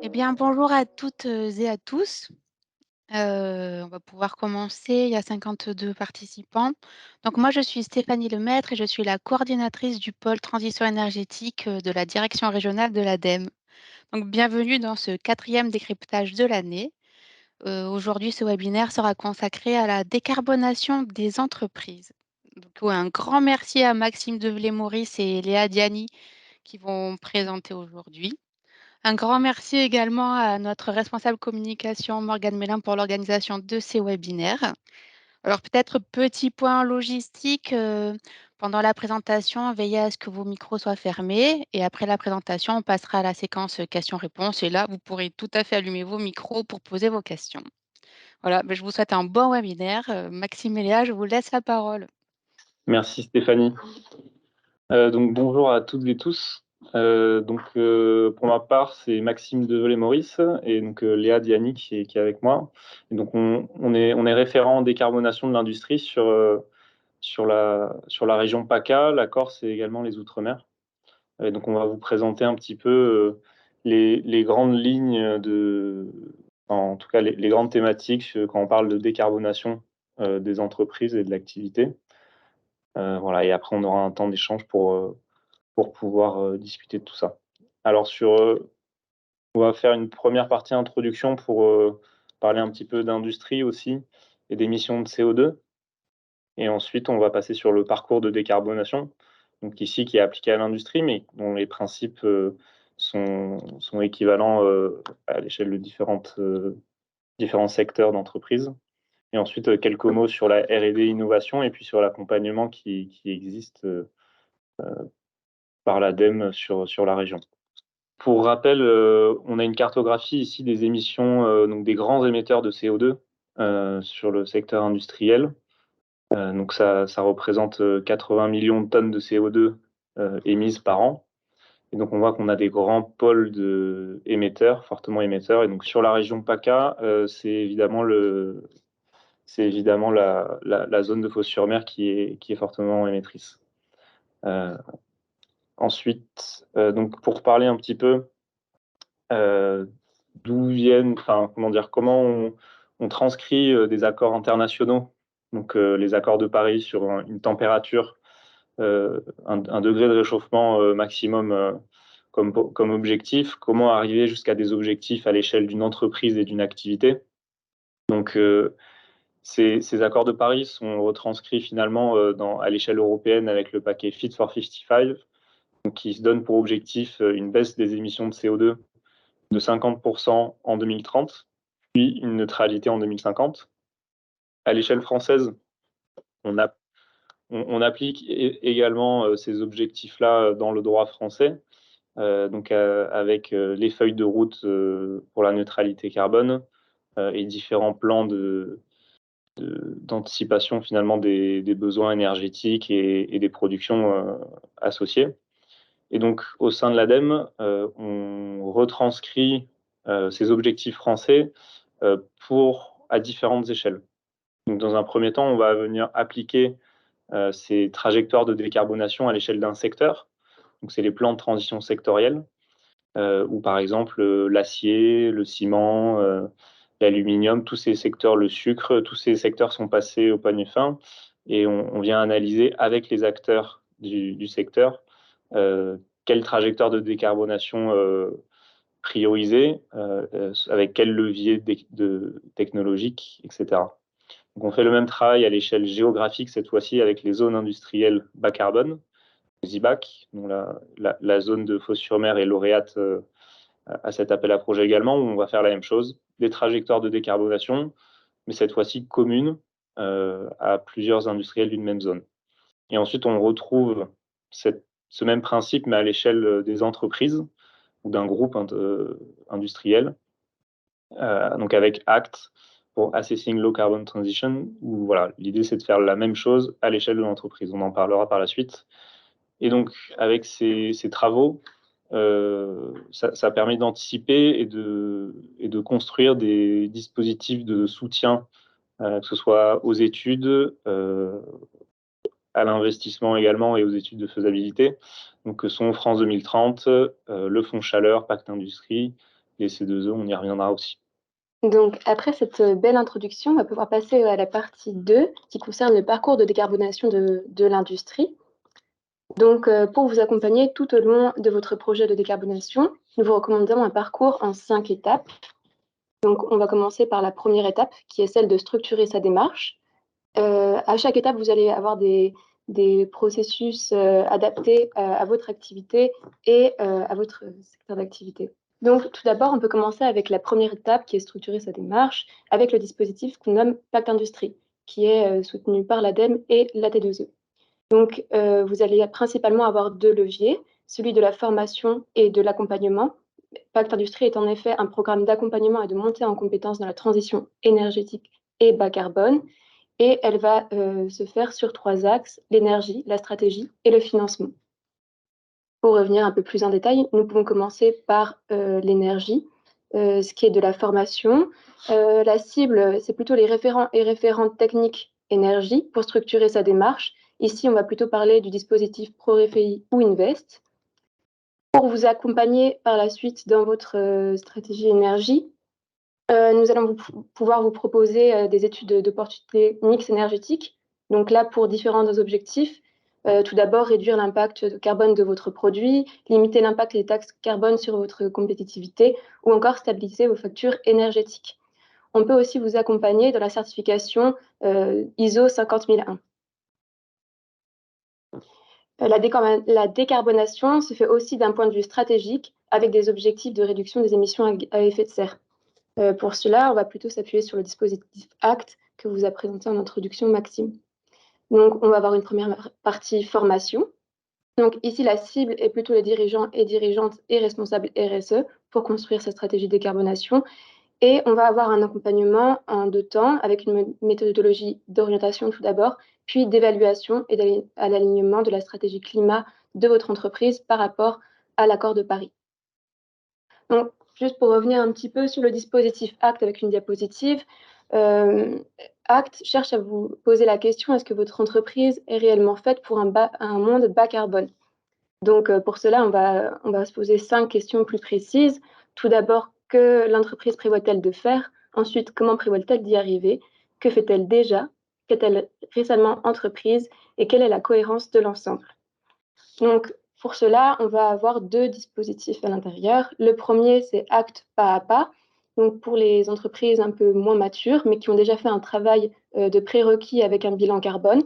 Eh bien, bonjour à toutes et à tous. On va pouvoir commencer. Il y a 52 participants. Donc moi, je suis Stéphanie Lemaître et je suis la coordinatrice du pôle transition énergétique de la direction régionale de l'ADEME. Donc bienvenue dans ce quatrième décryptage de l'année. Aujourd'hui, ce webinaire sera consacré à la décarbonation des entreprises. Donc, ouais, un grand merci à Maxime Develay-Maurice et Léa Diani qui vont présenter aujourd'hui. Un grand merci également à notre responsable communication Morgane Mélin pour l'organisation de ces webinaires. Alors peut-être petit point logistique, pendant la présentation, veillez à ce que vos micros soient fermés et après la présentation, on passera à la séquence questions-réponses et là, vous pourrez tout à fait allumer vos micros pour poser vos questions. Voilà, je vous souhaite un bon webinaire. Maxime et Léa, je vous laisse la parole. Merci Stéphanie. Donc bonjour à toutes et tous. Pour ma part, c'est Maxime Develay-Maurice et donc Léa Diani qui est avec moi. Et donc on est référent en décarbonation de l'industrie sur la région PACA, la Corse et également les Outre-mer. Et donc on va vous présenter un petit peu les grandes lignes en tout cas les grandes thématiques quand on parle de décarbonation des entreprises et de l'activité. Voilà, et après on aura un temps d'échange pour pouvoir discuter de tout ça. Alors on va faire une première partie introduction pour parler un petit peu d'industrie aussi et d'émissions de CO2. Et ensuite, on va passer sur le parcours de décarbonation, donc ici qui est appliqué à l'industrie, mais dont les principes sont équivalents à l'échelle de différents secteurs d'entreprise. Et ensuite, quelques mots sur la R&D innovation et puis sur l'accompagnement qui existe par l'ADEME sur la région. Pour rappel, on a une cartographie ici des émissions, donc des grands émetteurs de CO2 sur le secteur industriel. Donc ça représente 80 millions de tonnes de CO2 émises par an. Et donc on voit qu'on a des grands pôles émetteurs, fortement émetteurs. Et donc sur la région PACA, c'est évidemment la zone de Fos-sur-Mer qui est fortement émettrice. Ensuite, donc pour parler un petit peu d'où viennent, enfin, comment dire, comment on transcrit des accords internationaux, donc les accords de Paris sur une température, un degré de réchauffement maximum comme objectif, comment arriver jusqu'à des objectifs à l'échelle d'une entreprise et d'une activité. Donc, ces accords de Paris sont retranscrits finalement à l'échelle européenne avec le paquet Fit for 55, donc qui se donne pour objectif une baisse des émissions de CO2 de 50% en 2030, puis une neutralité en 2050. À l'échelle française, on applique également ces objectifs-là dans le droit français, avec les feuilles de route pour la neutralité carbone et différents plans d'anticipation finalement des besoins énergétiques et des productions associées. Et donc, au sein de l'ADEME, on retranscrit ces objectifs français à différentes échelles. Donc, dans un premier temps, on va venir appliquer ces trajectoires de décarbonation à l'échelle d'un secteur. Donc, c'est les plans de transition sectorielle, où par exemple l'acier, le ciment, l'aluminium, tous ces secteurs, le sucre, tous ces secteurs sont passés au panier fin et on vient analyser avec les acteurs du secteur quelle trajectoire de décarbonation prioriser, avec quel levier technologique, etc. Donc on fait le même travail à l'échelle géographique cette fois-ci avec les zones industrielles bas carbone, les IBAC, dont la zone de Fos-sur-Mer est lauréate à cet appel à projet également, où on va faire la même chose, des trajectoires de décarbonation, mais cette fois-ci communes à plusieurs industriels d'une même zone. Et ensuite, on retrouve ce même principe, mais à l'échelle des entreprises ou d'un groupe industriel, donc avec ACT pour Assessing Low Carbon Transition, où voilà, l'idée c'est de faire la même chose à l'échelle de l'entreprise. On en parlera par la suite. Et donc, avec ces travaux, ça permet d'anticiper et de construire des dispositifs de soutien, que ce soit aux études, à l'investissement également et aux études de faisabilité, donc que sont France 2030, le Fonds Chaleur, Pacte Industrie, les C2E, on y reviendra aussi. Donc, après cette belle introduction, on va pouvoir passer à la partie 2 qui concerne le parcours de décarbonation de l'industrie. Donc, pour vous accompagner tout au long de votre projet de décarbonation, nous vous recommandons un parcours en 5 étapes. Donc, on va commencer par la première étape qui est celle de structurer sa démarche. À chaque étape, vous allez avoir des processus adaptés à votre activité et à votre secteur d'activité. Donc, tout d'abord, on peut commencer avec la première étape qui est structurer sa démarche avec le dispositif qu'on nomme Pacte Industrie, qui est soutenu par l'ADEME et la T2E. Donc, vous allez principalement avoir 2 leviers, celui de la formation et de l'accompagnement. Pacte Industrie est en effet un programme d'accompagnement et de montée en compétences dans la transition énergétique et bas carbone, et elle va se faire sur 3 axes, l'énergie, la stratégie et le financement. Pour revenir un peu plus en détail, nous pouvons commencer par l'énergie, ce qui est de la formation. La cible, c'est plutôt les référents et référentes techniques énergie pour structurer sa démarche. Ici, on va plutôt parler du dispositif ProRéféi ou Invest. Pour vous accompagner par la suite dans votre stratégie énergie, nous allons pouvoir vous proposer des études d'opportunité mix énergétique. Donc là, pour différents objectifs, tout d'abord, réduire l'impact carbone de votre produit, limiter l'impact des taxes carbone sur votre compétitivité ou encore stabiliser vos factures énergétiques. On peut aussi vous accompagner dans la certification ISO 50001. La décarbonation se fait aussi d'un point de vue stratégique avec des objectifs de réduction des émissions à effet de serre. Pour cela, on va plutôt s'appuyer sur le dispositif ACT que vous a présenté en introduction Maxime. Donc, on va avoir une première partie formation. Donc, ici, la cible est plutôt les dirigeants et dirigeantes et responsables RSE pour construire cette stratégie de décarbonation. Et on va avoir un accompagnement en 2 temps avec une méthodologie d'orientation tout d'abord, puis d'évaluation et à l'alignement de la stratégie climat de votre entreprise par rapport à l'accord de Paris. Donc, juste pour revenir un petit peu sur le dispositif ACT avec une diapositive, ACT cherche à vous poser la question, est-ce que votre entreprise est réellement faite pour un monde bas carbone? Donc, pour cela, on va se poser 5 questions plus précises. Tout d'abord, que l'entreprise prévoit-elle de faire? Ensuite, comment prévoit-elle d'y arriver? Que fait-elle déjà? Qu'est-elle récemment entreprise? Et quelle est la cohérence de l'ensemble? Donc, pour cela, on va avoir 2 dispositifs à l'intérieur. Le premier, c'est Acte pas à pas. Donc, pour les entreprises un peu moins matures, mais qui ont déjà fait un travail de prérequis avec un bilan carbone,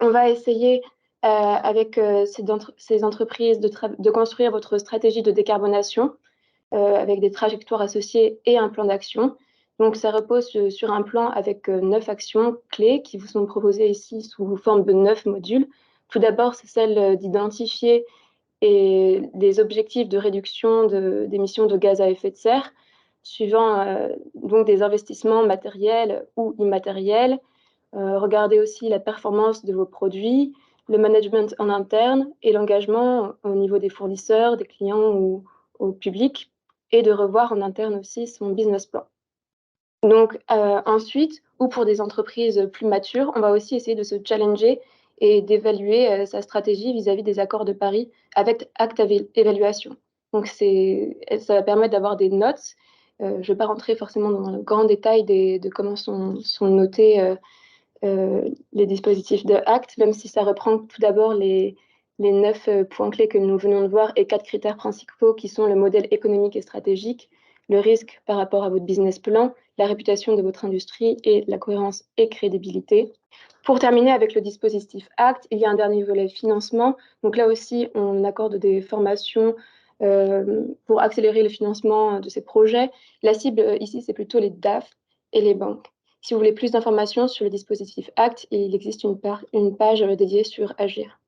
on va essayer avec ces entreprises de construire votre stratégie de décarbonation avec des trajectoires associées et un plan d'action. Donc, ça repose sur un plan avec 9 actions clés qui vous sont proposées ici sous forme de 9 modules. Tout d'abord, c'est celle d'identifier des objectifs de réduction d'émissions de gaz à effet de serre, suivant donc des investissements matériels ou immatériels. Regardez aussi la performance de vos produits, le management en interne et l'engagement au niveau des fournisseurs, des clients ou au public, et de revoir en interne aussi son business plan. Donc ensuite, ou pour des entreprises plus matures, on va aussi essayer de se challenger et d'évaluer sa stratégie vis-à-vis des accords de Paris avec acte évaluation. Donc ça va permettre d'avoir des notes. Je ne vais pas rentrer forcément dans le grand détail de comment sont notés les dispositifs de acte, même si ça reprend tout d'abord les 9 points clés que nous venons de voir et 4 critères principaux qui sont le modèle économique et stratégique, le risque par rapport à votre business plan, la réputation de votre industrie et la cohérence et crédibilité. Pour terminer avec le dispositif ACT, il y a un dernier volet financement. Donc là aussi, on accorde des formations pour accélérer le financement de ces projets. La cible ici, c'est plutôt les DAF et les banques. Si vous voulez plus d'informations sur le dispositif ACT, il existe une page dédiée sur Agir.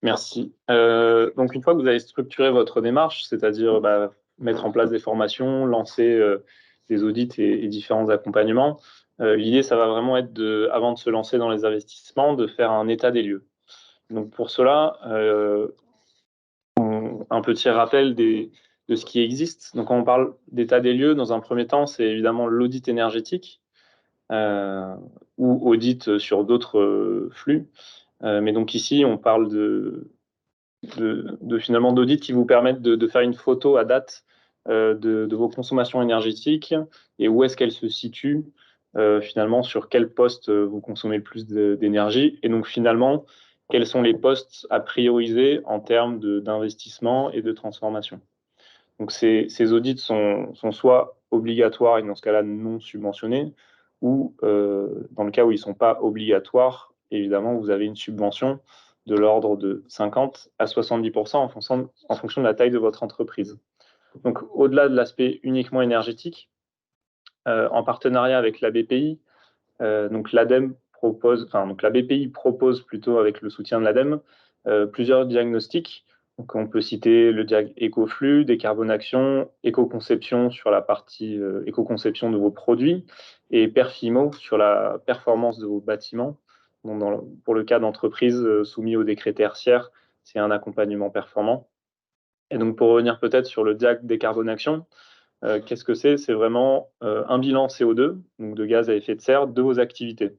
Merci. Donc, une fois que vous avez structuré votre démarche, c'est-à-dire mettre en place des formations, lancer des audits et différents accompagnements, l'idée, ça va vraiment être, avant de se lancer dans les investissements, de faire un état des lieux. Donc, pour cela, un petit rappel de ce qui existe. Donc, quand on parle d'état des lieux, dans un premier temps, c'est évidemment l'audit énergétique ou audit sur d'autres flux. Mais donc ici, on parle finalement d'audits qui vous permettent de faire une photo à date de vos consommations énergétiques et où est-ce qu'elles se situent finalement, sur quel poste vous consommez le plus d'énergie, et donc finalement, quels sont les postes à prioriser en termes d'investissement et de transformation. Donc ces audits sont soit obligatoires et dans ce cas-là non subventionnés, ou dans le cas où ils ne sont pas obligatoires, évidemment, vous avez une subvention de l'ordre de 50 à 70% en fonction de la taille de votre entreprise. Donc au-delà de l'aspect uniquement énergétique, en partenariat avec la BPI, donc l'ADEME propose, enfin donc la BPI propose plutôt avec le soutien de l'ADEME plusieurs diagnostics. Donc on peut citer le diag écoflux, décarbonation, éco-conception sur la partie éco-conception de vos produits, et Perfimo sur la performance de vos bâtiments. Donc pour le cas d'entreprises soumis au décret tertiaire, c'est un accompagnement performant. Et donc pour revenir peut-être sur le diag décarbonation, qu'est-ce que c'est? C'est vraiment un bilan CO2, donc de gaz à effet de serre, de vos activités.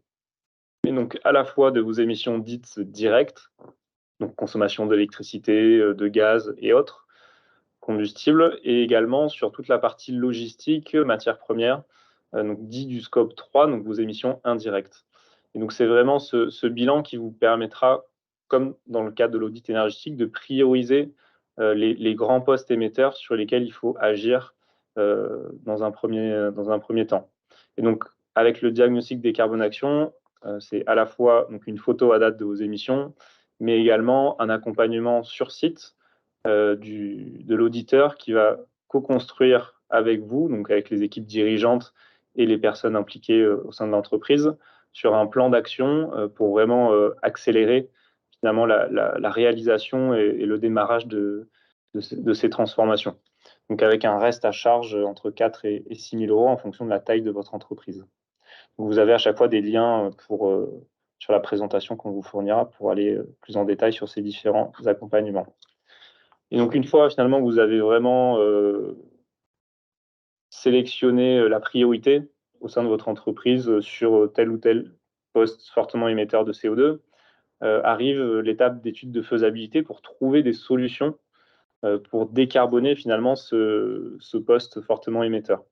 Et donc à la fois de vos émissions dites directes, donc consommation d'électricité, de gaz et autres combustibles, et également sur toute la partie logistique, matières premières, donc dit du scope 3, donc vos émissions indirectes. Et donc c'est vraiment ce bilan qui vous permettra, comme dans le cadre de l'audit énergétique, de prioriser les grands postes émetteurs sur lesquels il faut agir dans un premier temps. Et donc avec le diagnostic décarbonation, c'est à la fois donc une photo à date de vos émissions, mais également un accompagnement sur site de l'auditeur qui va co-construire avec vous, donc avec les équipes dirigeantes et les personnes impliquées au sein de l'entreprise, sur un plan d'action pour vraiment accélérer finalement la réalisation et le démarrage de ces transformations. Donc avec un reste à charge entre 4 et 6 000 euros en fonction de la taille de votre entreprise. Donc vous avez à chaque fois des liens sur la présentation qu'on vous fournira pour aller plus en détail sur ces différents accompagnements. Et donc une fois finalement vous avez vraiment sélectionné la priorité au sein de votre entreprise sur tel ou tel poste fortement émetteur de CO2, arrive l'étape d'étude de faisabilité pour trouver des solutions pour décarboner finalement ce poste fortement émetteur.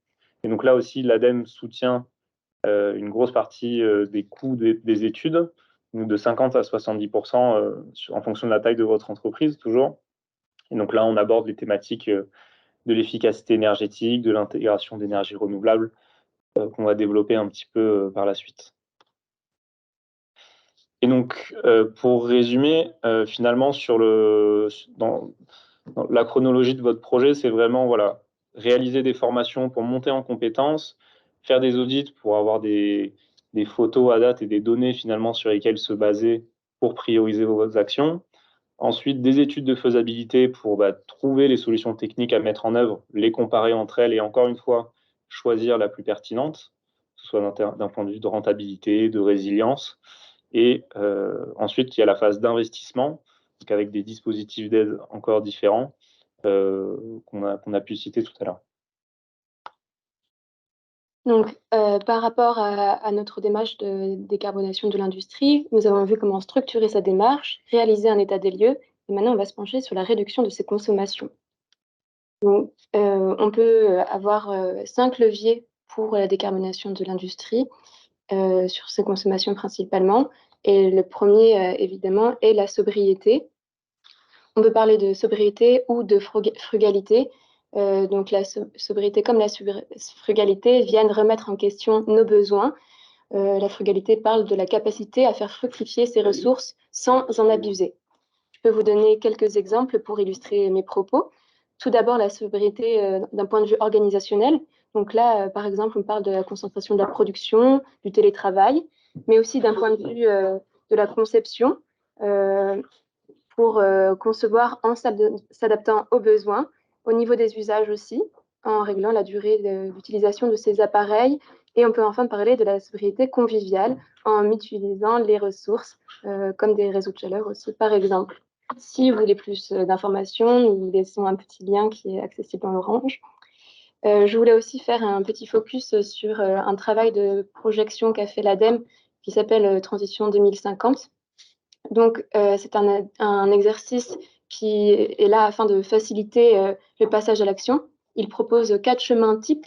Et donc là aussi, l'ADEME soutient une grosse partie des coûts des études, donc de 50 à 70% en fonction de la taille de votre entreprise, toujours. Et donc là, on aborde les thématiques de l'efficacité énergétique, de l'intégration d'énergies renouvelables, qu'on va développer un petit peu par la suite. Et donc, pour résumer, finalement, dans la chronologie de votre projet, c'est vraiment voilà, réaliser des formations pour monter en compétences, faire des audits pour avoir des photos à date et des données finalement sur lesquelles se baser pour prioriser vos actions. Ensuite, des études de faisabilité pour trouver les solutions techniques à mettre en œuvre, les comparer entre elles et encore une fois, choisir la plus pertinente, que ce soit d'un point de vue de rentabilité, de résilience. Et ensuite, il y a la phase d'investissement, donc avec des dispositifs d'aide encore différents qu'on a pu citer tout à l'heure. Donc, par rapport à notre démarche de décarbonation de l'industrie, nous avons vu comment structurer sa démarche, réaliser un état des lieux, et maintenant on va se pencher sur la réduction de ses consommations. Donc, on peut avoir 5 leviers pour la décarbonation de l'industrie, sur ses consommations principalement. Et le premier, évidemment, est la sobriété. On peut parler de sobriété ou de frugalité. Donc la sobriété comme la frugalité viennent remettre en question nos besoins. La frugalité parle de la capacité à faire fructifier ses ressources sans en abuser. Je peux vous donner quelques exemples pour illustrer mes propos. Tout d'abord, la sobriété d'un point de vue organisationnel. Donc là, par exemple, on parle de la concentration de la production, du télétravail, mais aussi d'un point de vue de la conception, pour concevoir en s'adaptant aux besoins, au niveau des usages aussi, en réglant la durée d'utilisation de ces appareils. Et on peut enfin parler de la sobriété conviviale en utilisant les ressources, comme des réseaux de chaleur aussi, par exemple. Si vous voulez plus d'informations, nous vous laissons un petit lien qui est accessible en orange. Je voulais aussi faire un petit focus sur un travail de projection qu'a fait l'ADEME qui s'appelle Transition 2050. Donc, c'est un exercice qui est là afin de faciliter le passage à l'action. Il propose 4 chemins types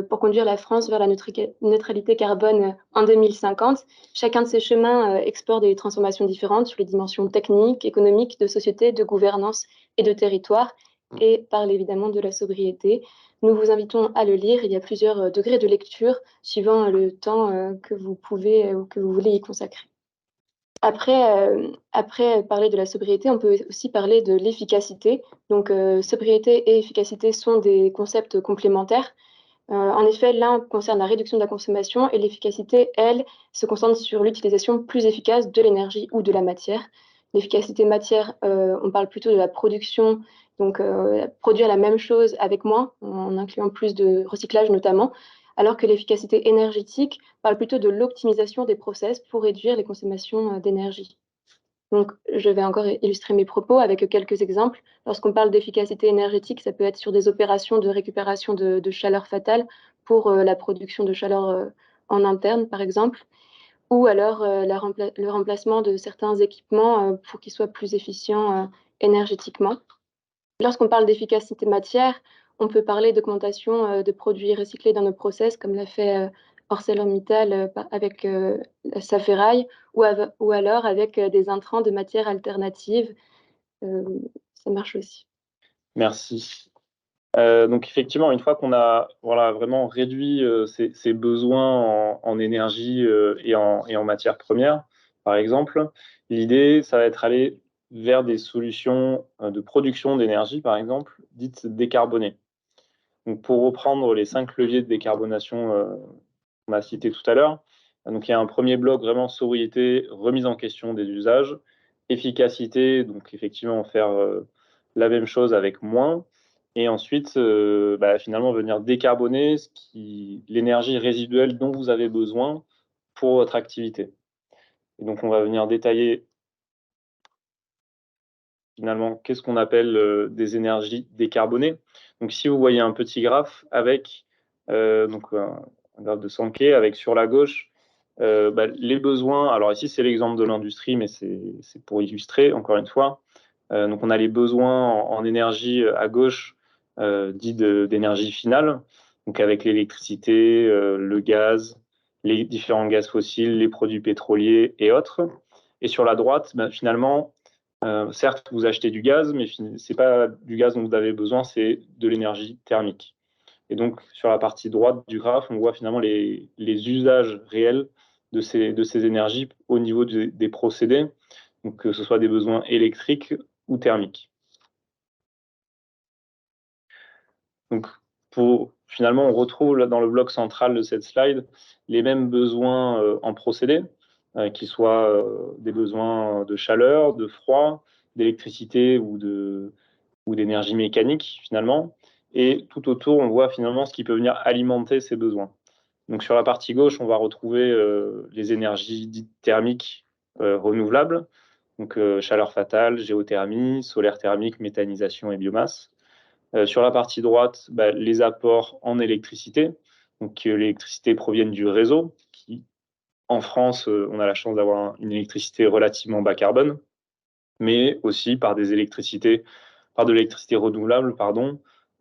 pour conduire la France vers la neutralité carbone en 2050. Chacun de ces chemins explore des transformations différentes sur les dimensions techniques, économiques, de société, de gouvernance et de territoire, et parle évidemment de la sobriété. Nous vous invitons à le lire. Il y a plusieurs degrés de lecture suivant le temps que vous pouvez ou que vous voulez y consacrer. Après parler de la sobriété, on peut aussi parler de l'efficacité. Donc, sobriété et efficacité sont des concepts complémentaires. En effet, l'un concerne la réduction de la consommation et l'efficacité, elle, se concentre sur l'utilisation plus efficace de l'énergie ou de la matière. L'efficacité matière, on parle plutôt de la production, donc produire la même chose avec moins, en incluant plus de recyclage notamment, alors que l'efficacité énergétique parle plutôt de l'optimisation des process pour réduire les consommations d'énergie. Donc, je vais encore illustrer mes propos avec quelques exemples. Lorsqu'on parle d'efficacité énergétique, ça peut être sur des opérations de récupération de chaleur fatale pour la production de chaleur en interne, par exemple, ou alors le remplacement de certains équipements pour qu'ils soient plus efficients énergétiquement. Lorsqu'on parle d'efficacité matière, on peut parler d'augmentation de produits recyclés dans nos process, comme l'a fait ArcelorMittal avec sa ferraille, ou alors avec des intrants de matière alternative. Ça marche aussi. Merci. Donc effectivement, une fois qu'on a vraiment réduit ses besoins en énergie et en matières premières, par exemple, l'idée, ça va être aller vers des solutions de production d'énergie, par exemple, dites décarbonées. Donc pour reprendre les 5 leviers de décarbonation qu'on a cités tout à l'heure, donc il y a un premier bloc vraiment sobriété, remise en question des usages, efficacité, donc effectivement faire la même chose avec moins, et ensuite finalement venir décarboner l'énergie résiduelle dont vous avez besoin pour votre activité. Et donc on va venir détailler finalement qu'est-ce qu'on appelle des énergies décarbonées. Donc si vous voyez un petit graphe avec donc un graphe de Sankey avec sur la gauche les besoins. Alors ici c'est l'exemple de l'industrie, mais c'est pour illustrer encore une fois. Donc on a les besoins en énergie à gauche, dit d'énergie finale, donc avec l'électricité, le gaz, les différents gaz fossiles, les produits pétroliers et autres. Et sur la droite, finalement, certes, vous achetez du gaz, mais ce n'est pas du gaz dont vous avez besoin, c'est de l'énergie thermique. Et donc, sur la partie droite du graphe, on voit finalement les usages réels de ces énergies au niveau des procédés, donc que ce soit des besoins électriques ou thermiques. Donc, finalement, on retrouve là, dans le bloc central de cette slide les mêmes besoins en procédés, qui soient des besoins de chaleur, de froid, d'électricité ou d'énergie mécanique, finalement. Et tout autour, on voit finalement ce qui peut venir alimenter ces besoins. Donc, sur la partie gauche, on va retrouver les énergies dites thermiques renouvelables, donc chaleur fatale, géothermie, solaire thermique, méthanisation et biomasse. Sur la partie droite, les apports en électricité. Donc, l'électricité provienne du réseau, qui, en France, on a la chance d'avoir une électricité relativement bas carbone, mais aussi par de l'électricité renouvelable,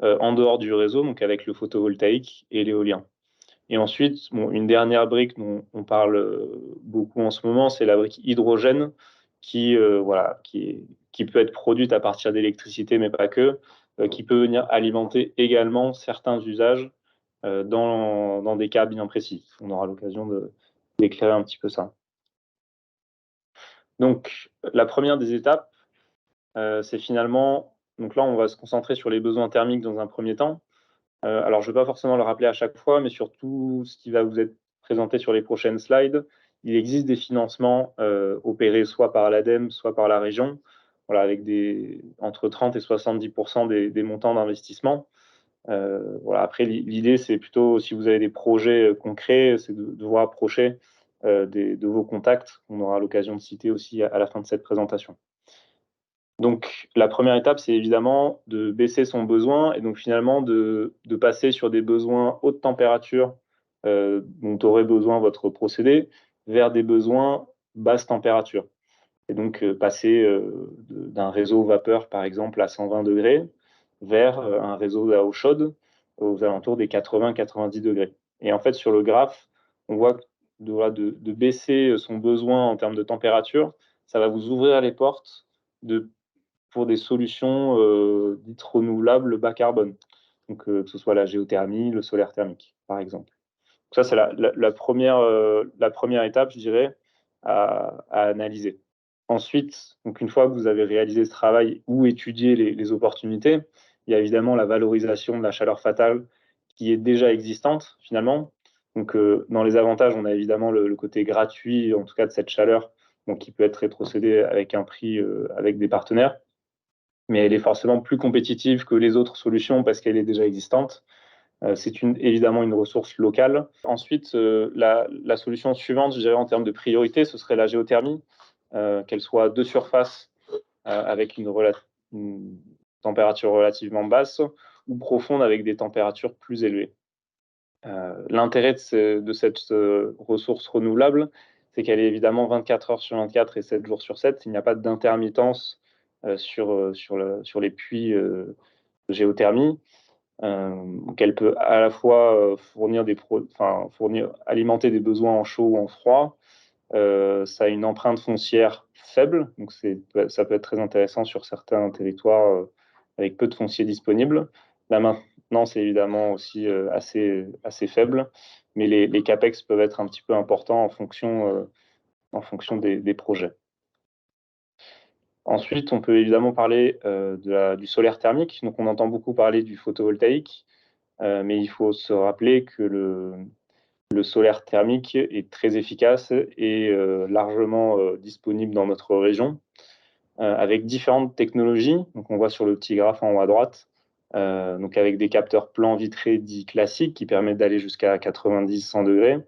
en dehors du réseau, donc avec le photovoltaïque et l'éolien. Et ensuite, une dernière brique dont on parle beaucoup en ce moment, c'est la brique hydrogène, qui peut être produite à partir d'électricité, mais pas que, qui peut venir alimenter également certains usages dans des cas bien précis. On aura l'occasion d'éclairer un petit peu ça. Donc, la première des étapes, c'est finalement, donc là, on va se concentrer sur les besoins thermiques dans un premier temps. Alors, je ne vais pas forcément le rappeler à chaque fois, mais surtout ce qui va vous être présenté sur les prochaines slides, il existe des financements opérés soit par l'ADEME, soit par la région, avec entre 30 et 70% des montants d'investissement. Après, l'idée, c'est plutôt, si vous avez des projets concrets, c'est de vous rapprocher de vos contacts, qu'on aura l'occasion de citer aussi à la fin de cette présentation. Donc, la première étape, c'est évidemment de baisser son besoin et donc finalement de passer sur des besoins haute température dont aurait besoin votre procédé vers des besoins basse température. Et donc, passer d'un réseau vapeur, par exemple, à 120 degrés vers un réseau à eau chaude aux alentours des 80-90 degrés. Et en fait, sur le graphe, on voit que de baisser son besoin en termes de température, ça va vous ouvrir les portes pour des solutions dites renouvelables bas carbone. Donc, que ce soit la géothermie, le solaire thermique, par exemple. Donc ça, c'est la première étape, je dirais, à analyser. Ensuite, donc une fois que vous avez réalisé ce travail ou étudié les opportunités, il y a évidemment la valorisation de la chaleur fatale qui est déjà existante finalement. Donc, dans les avantages, on a évidemment le côté gratuit, en tout cas de cette chaleur, donc qui peut être rétrocédée avec un prix avec des partenaires, mais elle est forcément plus compétitive que les autres solutions parce qu'elle est déjà existante. C'est évidemment une ressource locale. Ensuite, la solution suivante, je dirais en termes de priorité, ce serait la géothermie, qu'elle soit de surface avec une température relativement basse ou profonde avec des températures plus élevées. L'intérêt de cette ressource renouvelable, c'est qu'elle est évidemment 24 heures sur 24 et 7 jours sur 7. Il n'y a pas d'intermittence sur les puits de géothermie. Qu'elle peut à la fois alimenter des besoins en chaud ou en froid. Ça a une empreinte foncière faible, donc ça peut être très intéressant sur certains territoires avec peu de foncier disponible. La maintenance est évidemment aussi assez faible, mais les CAPEX peuvent être un petit peu importants en fonction des projets. Ensuite, on peut évidemment parler du solaire thermique. Donc, on entend beaucoup parler du photovoltaïque, mais il faut se rappeler que le solaire thermique est très efficace et largement disponible dans notre région, avec différentes technologies. Donc, on voit sur le petit graphe en haut à droite, donc avec des capteurs plans vitrés dits classiques qui permettent d'aller jusqu'à 90-100 degrés,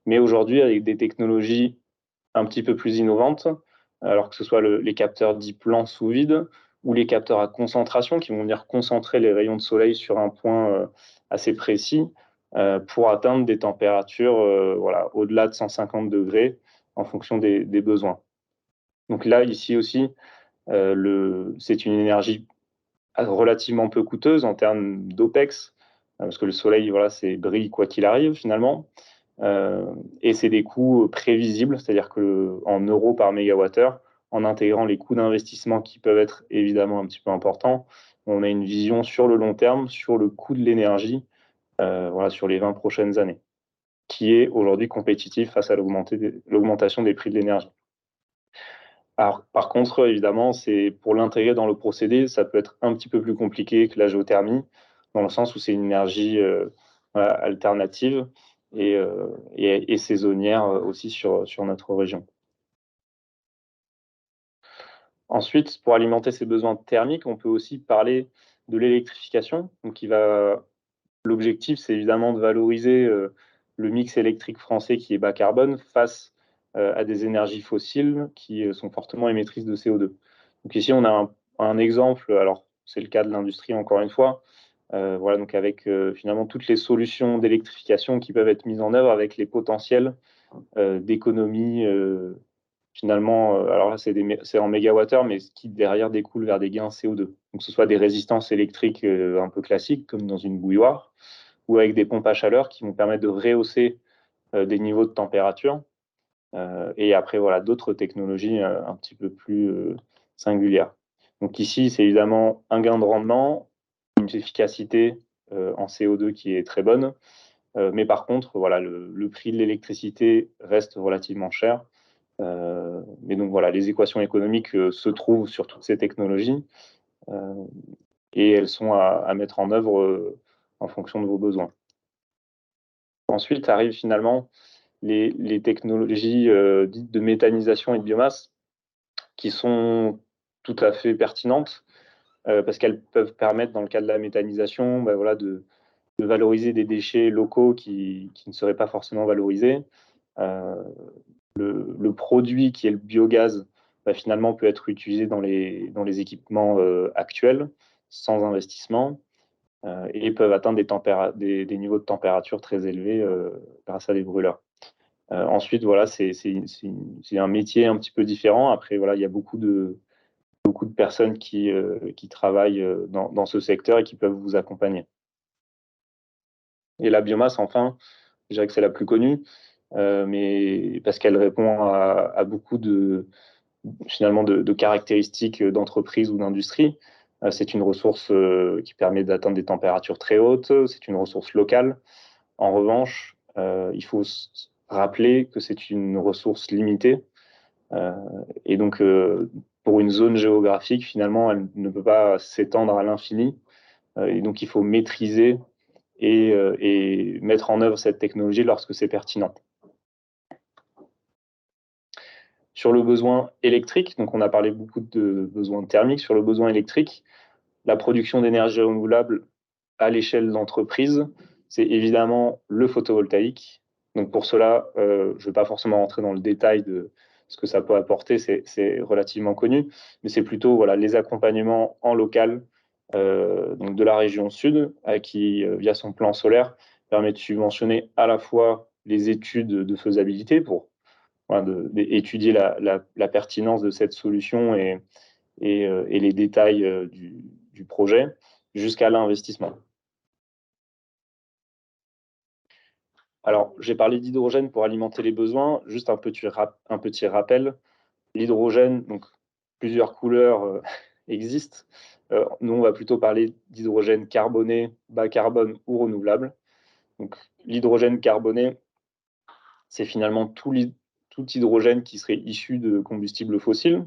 mais aujourd'hui avec des technologies un petit peu plus innovantes, alors que ce soit les capteurs dits plans sous vide ou les capteurs à concentration qui vont venir concentrer les rayons de soleil sur un point assez précis pour atteindre des températures au-delà de 150 degrés en fonction des besoins. Donc là, ici aussi, c'est une énergie relativement peu coûteuse en termes d'OPEX, parce que le soleil, brille quoi qu'il arrive finalement. Et c'est des coûts prévisibles, c'est-à-dire qu'en euros par mégawattheure, en intégrant les coûts d'investissement qui peuvent être évidemment un petit peu importants, on a une vision sur le long terme, sur le coût de l'énergie, sur les 20 prochaines années, qui est aujourd'hui compétitif face à l'augmentation des prix de l'énergie. Alors, par contre, évidemment, pour l'intégrer dans le procédé, ça peut être un petit peu plus compliqué que la géothermie, dans le sens où c'est une énergie alternative et saisonnière aussi sur notre région. Ensuite, pour alimenter ces besoins thermiques, on peut aussi parler de l'électrification. Donc, l'objectif, c'est évidemment de valoriser le mix électrique français qui est bas carbone face à des énergies fossiles qui sont fortement émettrices de CO2. Donc ici, on a un exemple, alors c'est le cas de l'industrie encore une fois, donc avec finalement toutes les solutions d'électrification qui peuvent être mises en œuvre avec les potentiels d'économie finalement, alors là c'est en mégawattheure, mais ce qui derrière découle vers des gains CO2. Donc que ce soit des résistances électriques un peu classiques comme dans une bouilloire, ou avec des pompes à chaleur qui vont permettre de rehausser des niveaux de température. Et après, d'autres technologies un petit peu plus singulières. Donc ici, c'est évidemment un gain de rendement, une efficacité en CO2 qui est très bonne. Mais par contre, le prix de l'électricité reste relativement cher. Mais donc les équations économiques se trouvent sur toutes ces technologies et elles sont à mettre en œuvre en fonction de vos besoins. Ensuite arrivent finalement les technologies dites de méthanisation et de biomasse qui sont tout à fait pertinentes parce qu'elles peuvent permettre, dans le cas de la méthanisation, de valoriser des déchets locaux qui ne seraient pas forcément valorisés. Le produit qui est le biogaz finalement peut être utilisé dans les équipements actuels sans investissement et peuvent atteindre des niveaux de température très élevés grâce à des brûleurs. Ensuite, c'est un métier un petit peu différent. Après, il y a beaucoup beaucoup de personnes qui travaillent dans ce secteur et qui peuvent vous accompagner. Et la biomasse, enfin, je dirais que c'est la plus connue, mais parce qu'elle répond à beaucoup finalement de caractéristiques d'entreprise ou d'industrie. C'est une ressource qui permet d'atteindre des températures très hautes, c'est une ressource locale. En revanche, il faut rappeler que c'est une ressource limitée. Et donc, pour une zone géographique, finalement, elle ne peut pas s'étendre à l'infini. Et donc, il faut maîtriser et mettre en œuvre cette technologie lorsque c'est pertinent. Sur le besoin électrique, donc on a parlé beaucoup de besoins thermiques. Sur le besoin électrique, la production d'énergie renouvelable à l'échelle d'entreprise, c'est évidemment le photovoltaïque. Donc pour cela, je ne vais pas forcément rentrer dans le détail de ce que ça peut apporter, c'est relativement connu, mais c'est plutôt voilà, les accompagnements en local donc de la région sud, qui, via son plan solaire, permet de subventionner à la fois les études de faisabilité pour voilà, étudier la pertinence de cette solution et les détails du projet, jusqu'à l'investissement. Alors, j'ai parlé d'hydrogène pour alimenter les besoins. Juste un petit rappel. L'hydrogène, donc plusieurs couleurs existent. Nous, on va plutôt parler d'hydrogène carboné, bas carbone ou renouvelable. Donc, l'hydrogène carboné, c'est finalement tout hydrogène qui serait issu de combustibles fossiles,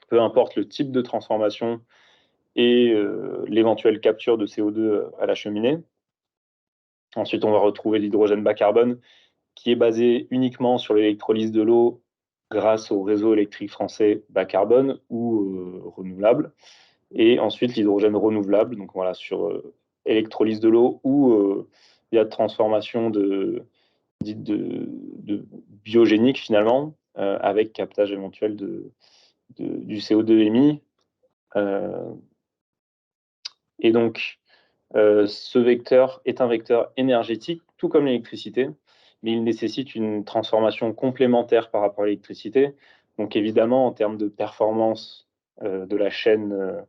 peu importe le type de transformation et l'éventuelle capture de CO2 à la cheminée. Ensuite, on va retrouver l'hydrogène bas carbone, qui est basé uniquement sur l'électrolyse de l'eau grâce au réseau électrique français bas carbone ou renouvelable. Et ensuite, l'hydrogène renouvelable, donc voilà, sur électrolyse de l'eau ou via transformation dite de biogénique finalement, avec captage éventuel du CO2 émis. Et donc, ce vecteur est un vecteur énergétique, tout comme l'électricité, mais il nécessite une transformation complémentaire par rapport à l'électricité. Donc évidemment, en termes de performance de la chaîne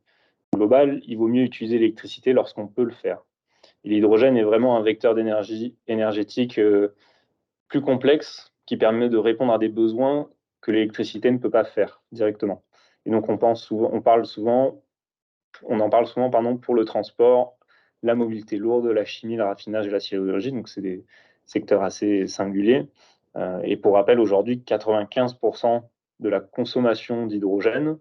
globale, il vaut mieux utiliser l'électricité lorsqu'on peut le faire. Et l'hydrogène est vraiment un vecteur d'énergie énergétique plus complexe qui permet de répondre à des besoins que l'électricité ne peut pas faire directement. Et donc on en parle souvent pour le transport, la mobilité lourde, la chimie, le raffinage et la sidérurgie. Donc c'est des secteurs assez singuliers. Et pour rappel, aujourd'hui, 95% de la consommation d'hydrogène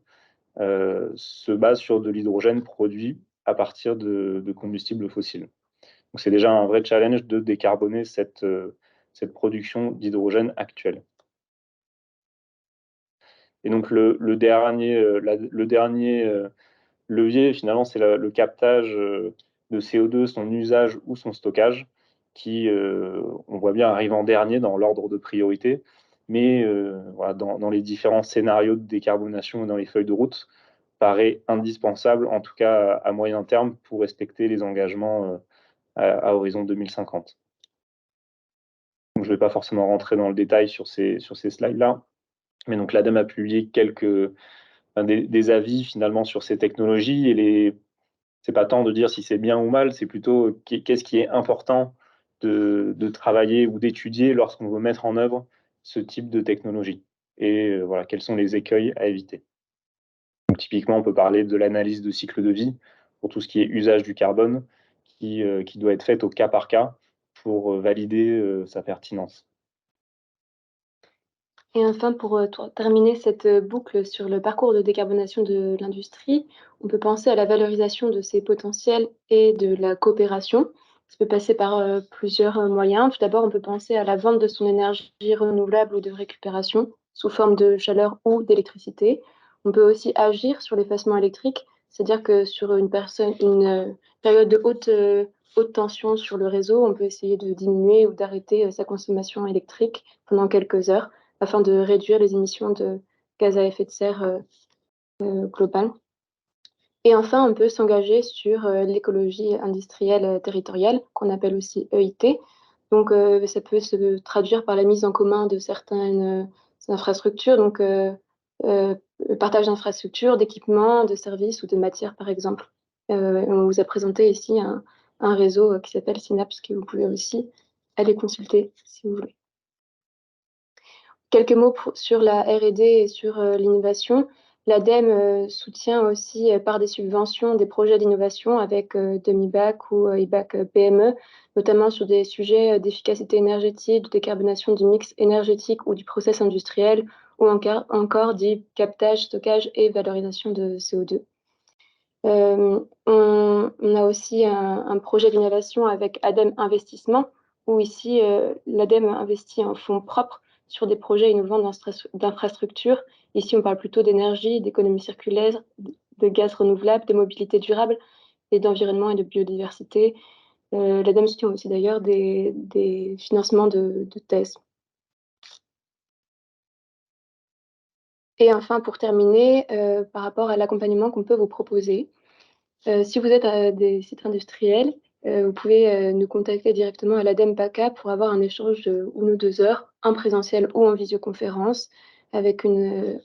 se base sur de l'hydrogène produit à partir de combustibles fossiles. Donc c'est déjà un vrai challenge de décarboner cette production d'hydrogène actuelle. Et donc le dernier levier, finalement, c'est le captage de CO2, son usage ou son stockage, qui, on voit bien, arrive en dernier dans l'ordre de priorité. Mais voilà, dans les différents scénarios de décarbonation et dans les feuilles de route, paraît indispensable, en tout cas à moyen terme, pour respecter les engagements à horizon 2050. Donc, je ne vais pas forcément rentrer dans le détail sur ces slides-là, mais donc l'ADEME a publié des avis finalement sur ces technologies, et c'est pas tant de dire si c'est bien ou mal, c'est plutôt qu'est-ce qui est important de travailler ou d'étudier lorsqu'on veut mettre en œuvre ce type de technologie. Et voilà, quels sont les écueils à éviter. Donc, typiquement, on peut parler de l'analyse de cycle de vie pour tout ce qui est usage du carbone, qui doit être faite au cas par cas pour valider sa pertinence. Et enfin, pour terminer cette boucle sur le parcours de décarbonation de l'industrie, on peut penser à la valorisation de ses potentiels et de la coopération. Ça peut passer par plusieurs moyens. Tout d'abord, on peut penser à la vente de son énergie renouvelable ou de récupération sous forme de chaleur ou d'électricité. On peut aussi agir sur l'effacement électrique, c'est-à-dire que sur une période de haute tension sur le réseau, on peut essayer de diminuer ou d'arrêter sa consommation électrique pendant quelques heures, afin de réduire les émissions de gaz à effet de serre globales. Et enfin, on peut s'engager sur l'écologie industrielle territoriale, qu'on appelle aussi EIT. Donc, ça peut se traduire par la mise en commun de certaines infrastructures, donc partage d'infrastructures, d'équipements, de services ou de matières, par exemple. On vous a présenté ici un réseau qui s'appelle Synapse, que vous pouvez aussi aller consulter si vous voulez. Quelques mots sur la R&D et sur l'innovation. L'ADEME soutient aussi par des subventions des projets d'innovation avec demi-bac ou IBAC PME, notamment sur des sujets d'efficacité énergétique, de décarbonation du mix énergétique ou du process industriel, ou encore du captage, stockage et valorisation de CO2. On a aussi un projet d'innovation avec ADEME Investissement, où ici, l'ADEME investit en fonds propres sur des projets innovants d'infrastructures. Ici, on parle plutôt d'énergie, d'économie circulaire, de gaz renouvelable, de mobilité durable et d'environnement et de biodiversité. L'ADEME soutient aussi d'ailleurs des financements de thèses. Et enfin, pour terminer, par rapport à l'accompagnement qu'on peut vous proposer, si vous êtes à des sites industriels, vous pouvez nous contacter directement à l'ADEME PACA pour avoir un échange de 1 ou 2 heures, en présentiel ou en visioconférence, où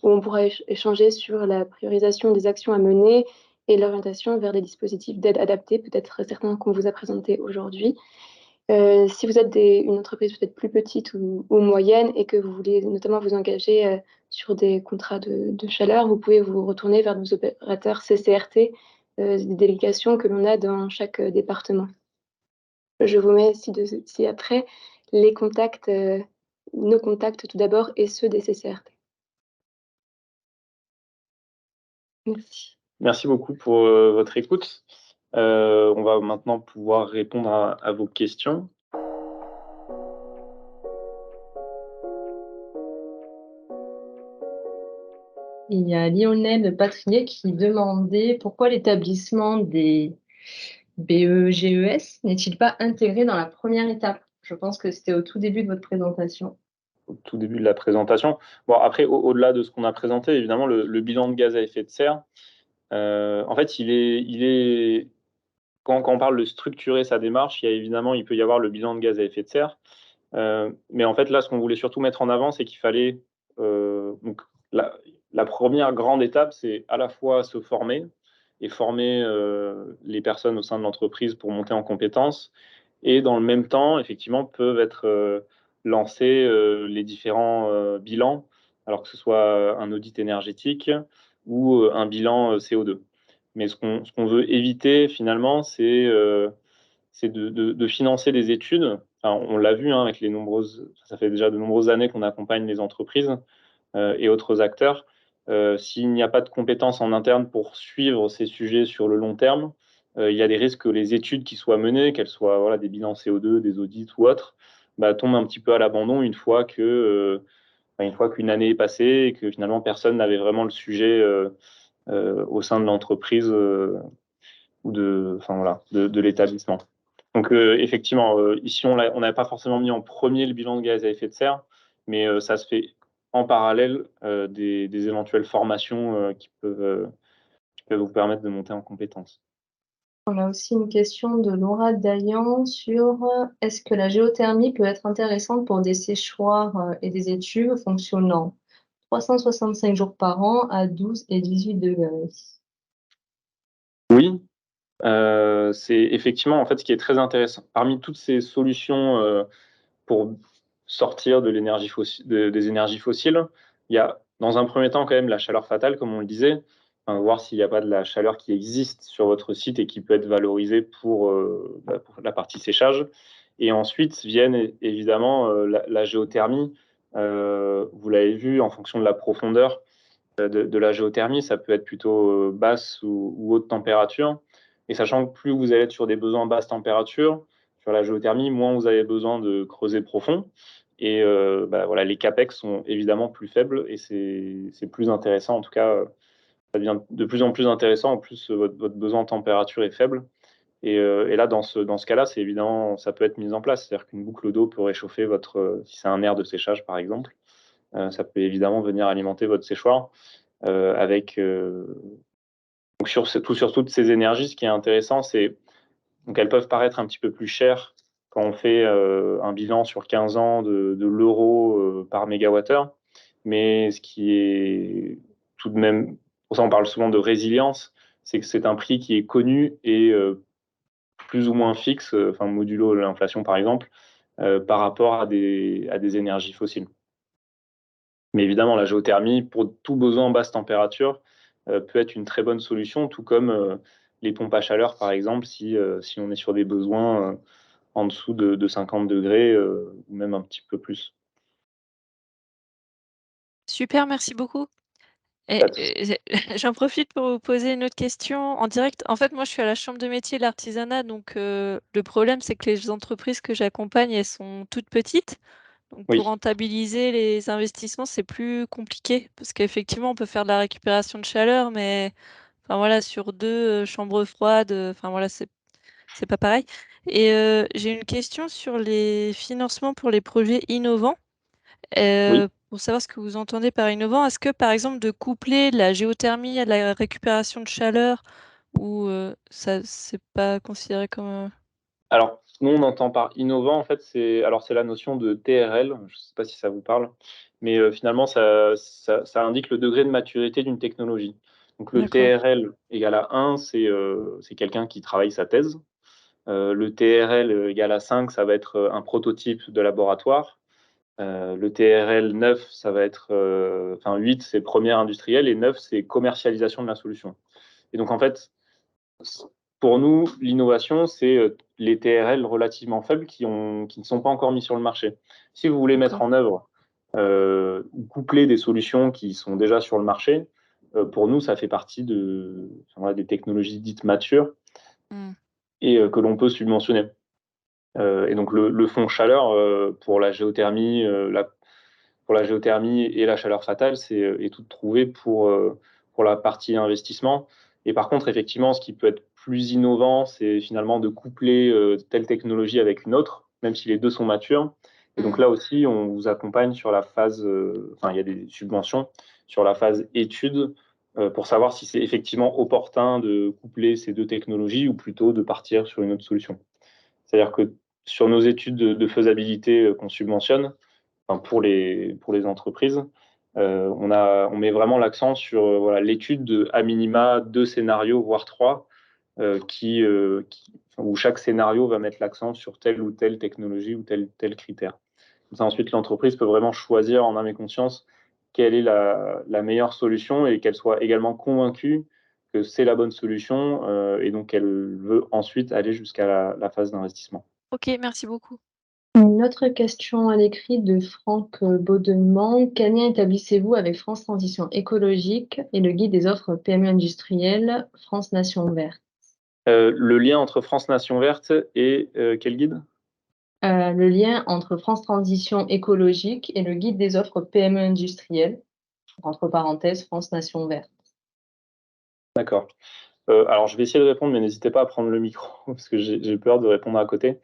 on pourra échanger sur la priorisation des actions à mener et l'orientation vers des dispositifs d'aide adaptés, peut-être certains qu'on vous a présentés aujourd'hui. Si vous êtes une entreprise peut-être plus petite ou moyenne et que vous voulez notamment vous engager sur des contrats de chaleur, vous pouvez vous retourner vers nos opérateurs CCRT, des délégations que l'on a dans chaque département. Je vous mets ci après les contacts, nos contacts tout d'abord et ceux des CCRT. Merci. Merci beaucoup pour votre écoute. On va maintenant pouvoir répondre à vos questions. Il y a Lionel Patrier qui demandait pourquoi l'établissement des BEGES n'est-il pas intégré dans la première étape? Je pense que c'était au tout début de votre présentation. Au tout début de la présentation. Bon, après, au-delà de ce qu'on a présenté, évidemment, le bilan de gaz à effet de serre, en fait, quand on parle de structurer sa démarche, il peut y avoir le bilan de gaz à effet de serre. Mais en fait, là, ce qu'on voulait surtout mettre en avant, c'est qu'il fallait... donc, la première grande étape, c'est à la fois se former et former les personnes au sein de l'entreprise pour monter en compétences. Et dans le même temps, effectivement, peuvent être lancés les différents bilans, alors que ce soit un audit énergétique ou un bilan CO2. Mais ce qu'on veut éviter, finalement, c'est de financer des études. Enfin, on l'a vu avec ça fait déjà de nombreuses années qu'on accompagne les entreprises et autres acteurs. S'il n'y a pas de compétences en interne pour suivre ces sujets sur le long terme, il y a des risques que les études qui soient menées, qu'elles soient des bilans CO2, des audits ou autres, tombent un petit peu à l'abandon une fois qu'une année est passée et que finalement personne n'avait vraiment le sujet au sein de l'entreprise ou de l'établissement. Donc effectivement, ici on n'a pas forcément mis en premier le bilan de gaz à effet de serre, mais ça se fait en parallèle des éventuelles formations qui peuvent vous permettre de monter en compétences. On a aussi une question de Laura Dayan sur est-ce que la géothermie peut être intéressante pour des séchoirs et des étuves fonctionnant 365 jours par an à 12 et 18 degrés? Oui, c'est effectivement en fait ce qui est très intéressant. Parmi toutes ces solutions pour sortir de l'énergie des énergies fossiles, il y a dans un premier temps quand même la chaleur fatale, comme on le disait, voir s'il n'y a pas de la chaleur qui existe sur votre site et qui peut être valorisée pour la partie séchage. Et ensuite viennent évidemment la géothermie. Vous l'avez vu, en fonction de la profondeur de la géothermie, ça peut être plutôt basse ou haute température. Et sachant que plus vous allez être sur des besoins basse température, sur la géothermie, moins vous avez besoin de creuser profond. Et les CAPEX sont évidemment plus faibles et c'est plus intéressant. En tout cas, ça devient de plus en plus intéressant. En plus, votre besoin en température est faible. Et là, dans ce cas-là, c'est évidemment, ça peut être mis en place. C'est-à-dire qu'une boucle d'eau peut réchauffer si c'est un air de séchage, par exemple, ça peut évidemment venir alimenter votre séchoir donc sur toutes ces énergies. Ce qui est intéressant, c'est donc elles peuvent paraître un petit peu plus chères quand on fait un bilan sur 15 ans de l'euro par mégawattheure. Mais ce qui est tout de même, pour ça on parle souvent de résilience, c'est que c'est un prix qui est connu et plus ou moins fixe, modulo l'inflation par exemple, par rapport à des énergies fossiles. Mais évidemment, la géothermie, pour tout besoin en basse température, peut être une très bonne solution, tout comme les pompes à chaleur, par exemple, si on est sur des besoins en dessous de 50 degrés, ou même un petit peu plus. Super, merci beaucoup. Et Pas de souci. j'en profite pour vous poser une autre question en direct. En fait, moi, je suis à la chambre de métier de l'artisanat, donc le problème, c'est que les entreprises que j'accompagne, elles sont toutes petites. Donc pour Oui. rentabiliser les investissements, c'est plus compliqué parce qu'effectivement, on peut faire de la récupération de chaleur, mais enfin voilà, sur 2 chambres froides, enfin voilà, c'est pas pareil. Et j'ai une question sur les financements pour les projets innovants. Oui. Pour savoir ce que vous entendez par innovant, est-ce que, par exemple, de coupler de la géothermie à de la récupération de chaleur ou ça c'est pas considéré comme, Alors, nous, on entend par innovant, en fait, c'est la notion de TRL, je ne sais pas si ça vous parle, mais finalement, ça indique le degré de maturité d'une technologie. Donc, le d'accord. TRL égale à 1, c'est quelqu'un qui travaille sa thèse. Le TRL égale à 5, ça va être un prototype de laboratoire. Le TRL 9, ça va être, 8, c'est première industrielle, et 9, c'est commercialisation de la solution. Et donc, en fait, pour nous, l'innovation, c'est les TRL relativement faibles qui ne sont pas encore mis sur le marché. Si vous voulez mettre D'accord. en œuvre ou coupler des solutions qui sont déjà sur le marché, pour nous, ça fait partie des technologies dites matures Mmh. et que l'on peut subventionner. Et donc le fonds chaleur pour la géothermie, et la chaleur fatale, est tout trouvé pour la partie investissement. Et par contre, effectivement, ce qui peut être plus innovant, c'est finalement de coupler telle technologie avec une autre, même si les deux sont matures. Et donc Mmh. là aussi, on vous accompagne sur la phase, il y a des subventions sur la phase étude pour savoir si c'est effectivement opportun de coupler ces deux technologies ou plutôt de partir sur une autre solution. C'est-à-dire que sur nos études de faisabilité qu'on subventionne, pour les entreprises, on met vraiment l'accent sur voilà, l'étude de à minima 2 scénarios, voire 3, où chaque scénario va mettre l'accent sur telle ou telle technologie ou tel critère. Comme ça, ensuite, l'entreprise peut vraiment choisir en âme et conscience quelle est la meilleure solution et qu'elle soit également convaincue que c'est la bonne solution et donc elle veut ensuite aller jusqu'à la phase d'investissement. OK, merci beaucoup. Une autre question à l'écrit de Franck Baudement. Quel lien établissez-vous avec France Transition écologique et le guide des offres PME industrielles France Nation Verte? Le lien entre France Nation Verte et quel guide? Le lien entre France Transition écologique et le guide des offres PME industrielles, entre parenthèses, France Nation Verte. D'accord. Alors je vais essayer de répondre, mais n'hésitez pas à prendre le micro parce que j'ai peur de répondre à côté.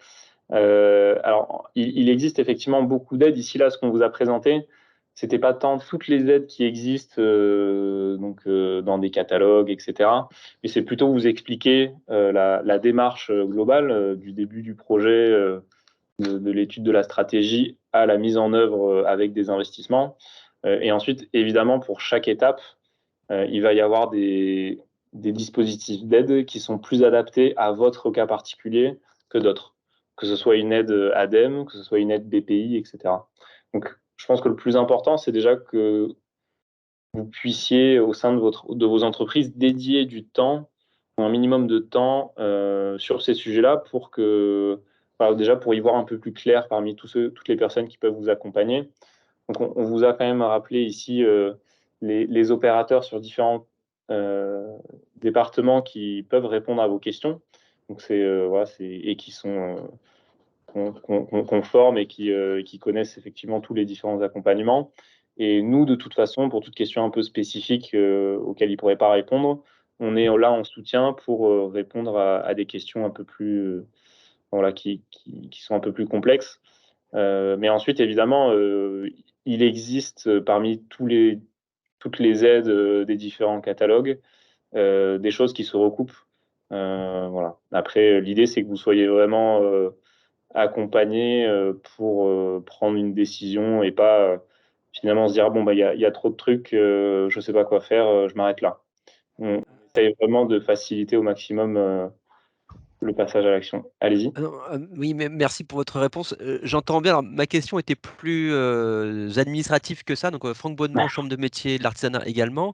Alors il existe effectivement beaucoup d'aides. Ici, là, ce qu'on vous a présenté, c'était pas tant toutes les aides qui existent dans des catalogues, et cetera, mais c'est plutôt vous expliquer la démarche globale du début du projet, de l'étude de la stratégie à la mise en œuvre avec des investissements. Et ensuite, évidemment, pour chaque étape, il va y avoir des dispositifs d'aide qui sont plus adaptés à votre cas particulier que d'autres, que ce soit une aide ADEME, que ce soit une aide BPI, etc. Donc, je pense que le plus important, c'est déjà que vous puissiez, au sein de vos entreprises, dédier du temps, ou un minimum de temps sur ces sujets-là déjà pour y voir un peu plus clair parmi toutes les personnes qui peuvent vous accompagner. Donc, on vous a quand même rappelé ici les opérateurs sur différents départements qui peuvent répondre à vos questions. Donc, et qui sont qu'on forme et qui connaissent effectivement tous les différents accompagnements. Et nous, de toute façon, pour toute question un peu spécifique auxquelles ils ne pourraient pas répondre, on est là en soutien pour répondre à des questions un peu plus, qui sont un peu plus complexes. Mais ensuite, évidemment, il existe parmi toutes les aides des différents catalogues des choses qui se recoupent. Voilà. Après, l'idée, c'est que vous soyez vraiment accompagné pour prendre une décision et pas finalement se dire, bon, bah, il y a trop de trucs, je ne sais pas quoi faire, je m'arrête là. On essaye vraiment de faciliter au maximum le passage à l'action. Allez-y. Oui, mais merci pour votre réponse. J'entends bien. Alors, ma question était plus administrative que ça. Donc, Franck Bonnement, Chambre de métier de l'artisanat également.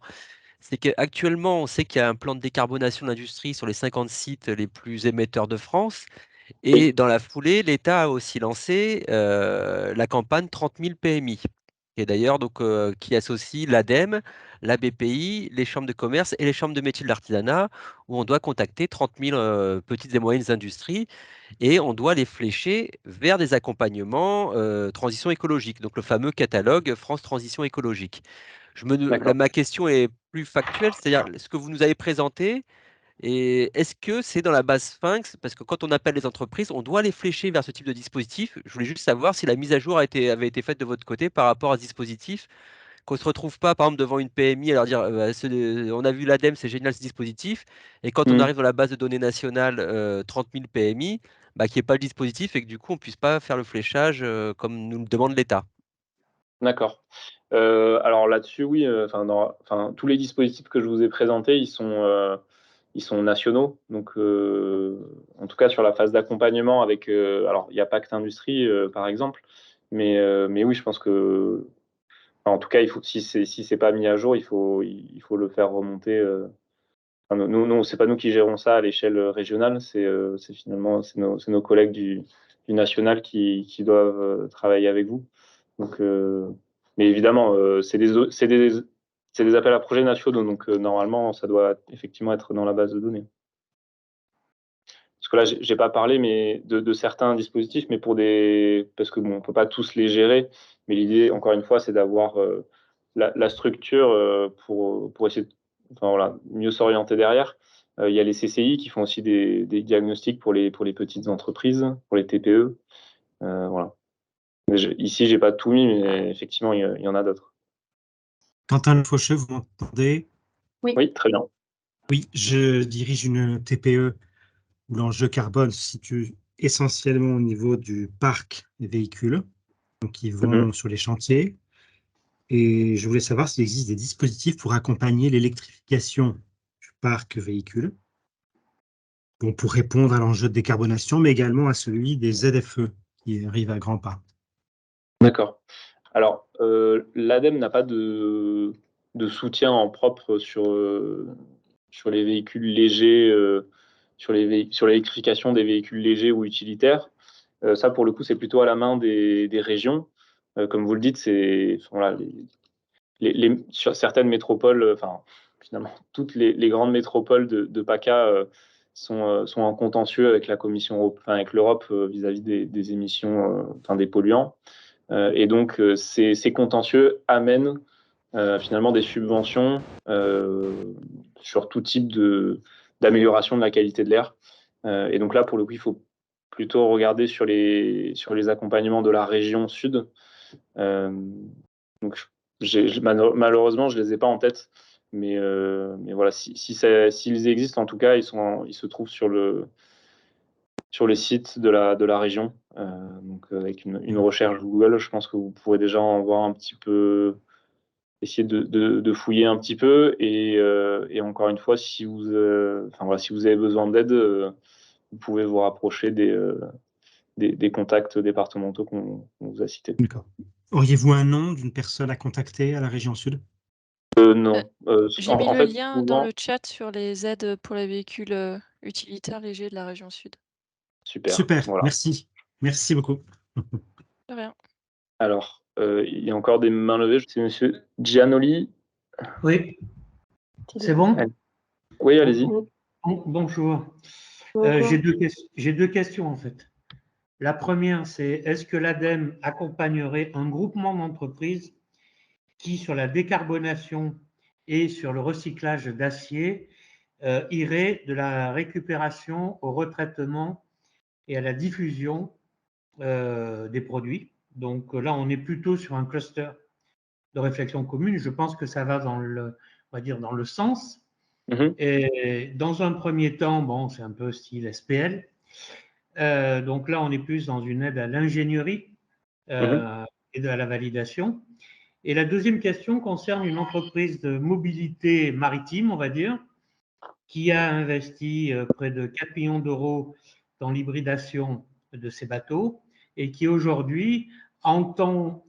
C'est qu'actuellement, on sait qu'il y a un plan de décarbonation de l'industrie sur les 50 sites les plus émetteurs de France. Et dans la foulée, l'État a aussi lancé la campagne 30 000 PMI. Et d'ailleurs, donc, qui associe l'ADEME, la BPI, les chambres de commerce et les chambres de métiers de l'artisanat, où on doit contacter 30 000 petites et moyennes industries et on doit les flécher vers des accompagnements transition écologique, donc le fameux catalogue France Transition écologique. Ma question est plus factuelle, c'est-à-dire ce que vous nous avez présenté, et est-ce que c'est dans la base Sphinx? Parce que quand on appelle les entreprises, on doit les flécher vers ce type de dispositif. Je voulais juste savoir si la mise à jour avait été faite de votre côté par rapport à ce dispositif, qu'on ne se retrouve pas, par exemple, devant une PMI à leur dire on a vu l'ADEME, c'est génial ce dispositif. Et quand on arrive dans la base de données nationale 30 000 PMI, bah, qu'il n'y ait pas le dispositif et que du coup, on ne puisse pas faire le fléchage comme nous le demande l'État. D'accord. Alors là-dessus, oui, tous les dispositifs que je vous ai présentés, ils sont nationaux. Donc, en tout cas, sur la phase d'accompagnement avec, alors, il y a Pacte Industrie, par exemple, mais oui, je pense que, en tout cas, si c'est pas mis à jour, il faut le faire remonter. Nous, c'est pas nous qui gérons ça à l'échelle régionale, c'est finalement nos collègues du national qui doivent travailler avec vous. Donc, mais évidemment, c'est des appels à projets nationaux, donc normalement, ça doit effectivement être dans la base de données. Parce que là, j'ai pas parlé mais de certains dispositifs, mais parce que bon, on peut pas tous les gérer. Mais l'idée, encore une fois, c'est d'avoir la structure pour essayer de mieux s'orienter derrière. Il y a les CCI qui font aussi des diagnostics pour les petites entreprises, pour les TPE. Voilà. Ici, j'ai pas tout mis, mais effectivement, il y en a d'autres. Quentin Faucheux, vous m'entendez? Oui, très bien. Oui, je dirige une TPE où l'enjeu carbone se situe essentiellement au niveau du parc des véhicules, donc qui vont sur les chantiers. Et je voulais savoir s'il existe des dispositifs pour accompagner l'électrification du parc véhicule, bon, pour répondre à l'enjeu de décarbonation, mais également à celui des ZFE qui arrivent à grands pas. D'accord. Alors, l'ADEME n'a pas de soutien en propre sur les véhicules légers, sur l'électrification des véhicules légers ou utilitaires. Ça, pour le coup, c'est plutôt à la main des régions. Comme vous le dites, sur certaines métropoles, finalement, toutes les grandes métropoles de PACA sont en contentieux avec la Commission, avec l'Europe vis-à-vis des émissions, des polluants. Et donc, ces contentieux amènent finalement des subventions sur tout type d'amélioration de la qualité de l'air. Et donc là, pour le coup, il faut plutôt regarder sur les accompagnements de la région sud. Donc, malheureusement, je ne les ai pas en tête. Mais voilà, s'ils existent, en tout cas, ils se trouvent sur les sites de la région. Donc, avec une recherche Google, je pense que vous pourrez déjà en voir un petit peu, essayer de fouiller un petit peu. Et encore une fois, si vous avez besoin d'aide, vous pouvez vous rapprocher des contacts départementaux qu'on vous a cités. D'accord. Auriez-vous un nom d'une personne à contacter à la région sud? Non. J'ai mis en le fait, lien dans le chat sur les aides pour les véhicules utilitaires légers de la région sud. Super. Voilà. Merci. Merci beaucoup. De rien. Alors, il y a encore des mains levées. C'est monsieur Giannoli. Oui. C'est bon? Oui, allez-y. Bonjour. J'ai deux questions en fait. La première, c'est est-ce que l'ADEME accompagnerait un groupement d'entreprises qui, sur la décarbonation et sur le recyclage d'acier, irait de la récupération au retraitement et à la diffusion des produits? Donc là, on est plutôt sur un cluster de réflexion commune. Je pense que ça va dans le sens. Et dans un premier temps, bon, c'est un peu style SPL. Donc là, on est plus dans une aide à l'ingénierie et à la validation. Et la deuxième question concerne une entreprise de mobilité maritime, on va dire, qui a investi près de 4 millions d'euros dans l'hybridation de ces bateaux et qui aujourd'hui entend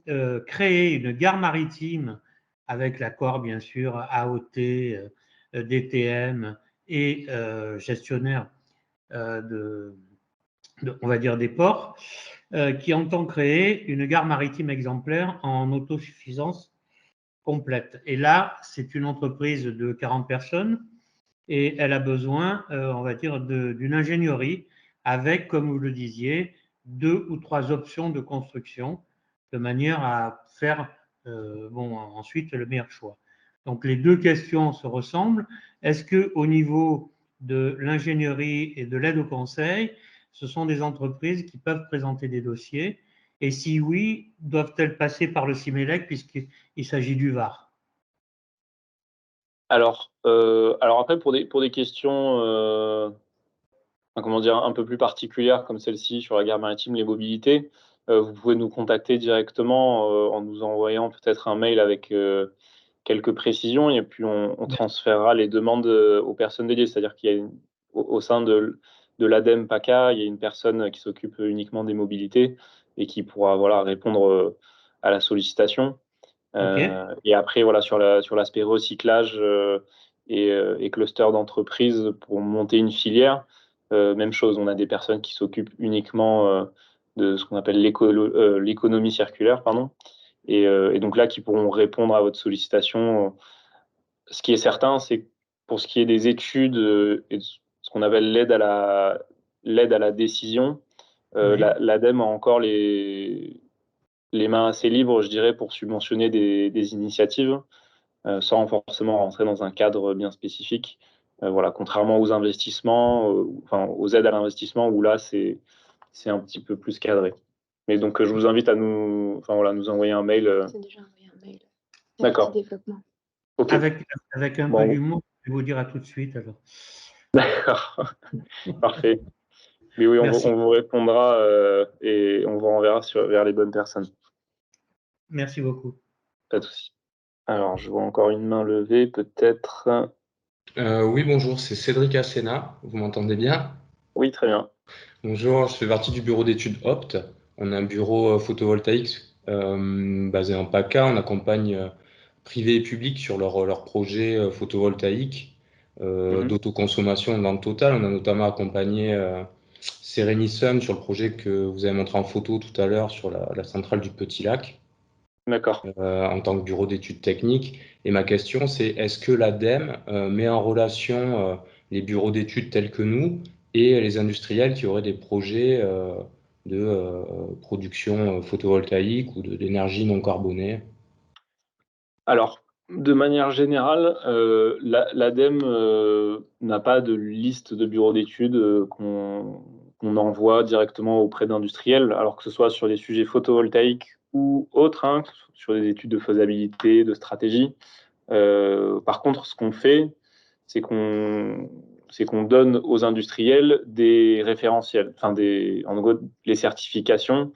créer une gare maritime avec l'accord bien sûr AOT, DTM et gestionnaire on va dire des ports, qui entend créer une gare maritime exemplaire en autosuffisance complète. Et là, c'est une entreprise de 40 personnes et elle a besoin, on va dire, d'une ingénierie avec, comme vous le disiez, 2 ou 3 options de construction de manière à faire ensuite le meilleur choix. Donc les deux questions se ressemblent. Est-ce qu'au niveau de l'ingénierie et de l'aide au conseil, ce sont des entreprises qui peuvent présenter des dossiers? Et si oui, doivent-elles passer par le CIMELEC puisqu'il s'agit du Var? Alors après, pour des questions comment dire, un peu plus particulières comme celle-ci sur la gare maritime, les mobilités, vous pouvez nous contacter directement en nous envoyant peut-être un mail avec quelques précisions et puis on transférera les demandes aux personnes dédiées. C'est-à-dire qu'il y a au sein de l'ADEME PACA, il y a une personne qui s'occupe uniquement des mobilités et qui pourra répondre à la sollicitation. Et après, sur l'aspect recyclage et cluster d'entreprise pour monter une filière, même chose, on a des personnes qui s'occupent uniquement de ce qu'on appelle l'économie circulaire, pardon, et donc là, qui pourront répondre à votre sollicitation. Ce qui est certain, c'est que pour ce qui est des études et de ce qu'on appelle l'aide à la décision, l'ADEME a encore les mains assez libres, je dirais, pour subventionner des initiatives, sans forcément rentrer dans un cadre bien spécifique. Contrairement aux investissements, aux aides à l'investissement, où là, c'est un petit peu plus cadré. Mais donc, je vous invite à nous envoyer un mail. C'est déjà envoyé un mail. D'accord. Développement. Okay. Avec un peu d'humour, je vais vous dire à tout de suite. Alors. D'accord. Parfait. Mais oui, on vous répondra et on vous renverra vers les bonnes personnes. Merci beaucoup. Pas de souci. Alors, je vois encore une main levée, peut-être. Oui, bonjour, c'est Cédric Asséna. Vous m'entendez bien? Oui, très bien. Bonjour, je fais partie du bureau d'études OPT. On a un bureau photovoltaïque basé en PACA. On accompagne privés et publics sur leurs projets photovoltaïques d'autoconsommation dans le total. On a notamment accompagné Serenissum sur le projet que vous avez montré en photo tout à l'heure sur la centrale du Petit Lac. D'accord. En tant que bureau d'études techniques. Et ma question, c'est est-ce que l'ADEME met en relation les bureaux d'études tels que nous et les industriels qui auraient des projets de production photovoltaïque ou d'énergie non carbonée? Alors, de manière générale, l'ADEME n'a pas de liste de bureaux d'études qu'on envoie directement auprès d'industriels, alors que ce soit sur des sujets photovoltaïques ou autres, hein, sur des études de faisabilité, de stratégie. Par contre, ce qu'on fait, c'est qu'on donne aux industriels des référentiels, en gros, les certifications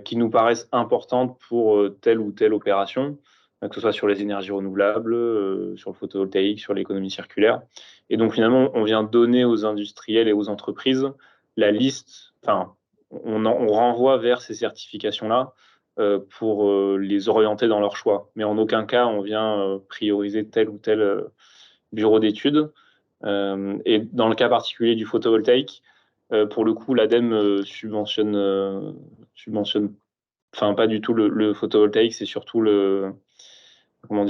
qui nous paraissent importantes pour telle ou telle opération, que ce soit sur les énergies renouvelables, sur le photovoltaïque, sur l'économie circulaire. Et donc finalement, on vient donner aux industriels et aux entreprises la liste, on renvoie vers ces certifications-là pour les orienter dans leur choix. Mais en aucun cas, on vient prioriser tel ou tel bureau d'études. Et dans le cas particulier du photovoltaïque, pour le coup, l'ADEME subventionne pas du tout le photovoltaïque, c'est surtout